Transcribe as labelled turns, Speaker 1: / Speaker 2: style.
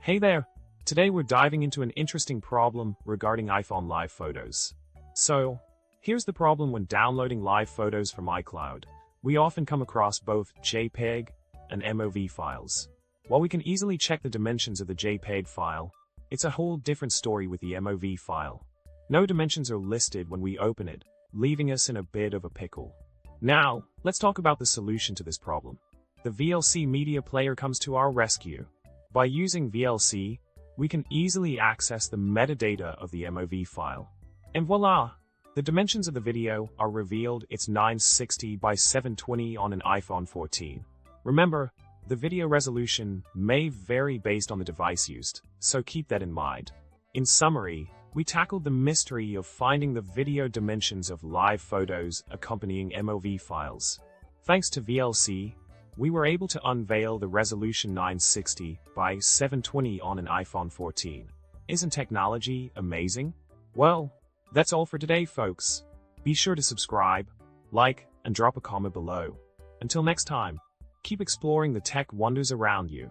Speaker 1: Hey there! Today we're diving into an interesting problem regarding iPhone live photos. So, here's the problem when downloading live photos from iCloud. We often come across both JPEG and MOV files. While we can easily check the dimensions of the JPEG file, it's a whole different story with the MOV file. No dimensions are listed when we open it, leaving us in a bit of a pickle. Now, let's talk about the solution to this problem. The VLC media player comes to our rescue. By using VLC, we can easily access the metadata of the MOV file. And voila! The dimensions of the video are revealed. It's 960 by 720 on an iPhone 14. Remember, the video resolution may vary based on the device used, so keep that in mind. In summary, we tackled the mystery of finding the video dimensions of live photos accompanying MOV files. Thanks to VLC, we were able to unveil the resolution 960 by 720 on an iPhone 14. Isn't technology amazing? Well, that's all for today, folks. Be sure to subscribe, like, and drop a comment below. Until next time, keep exploring the tech wonders around you.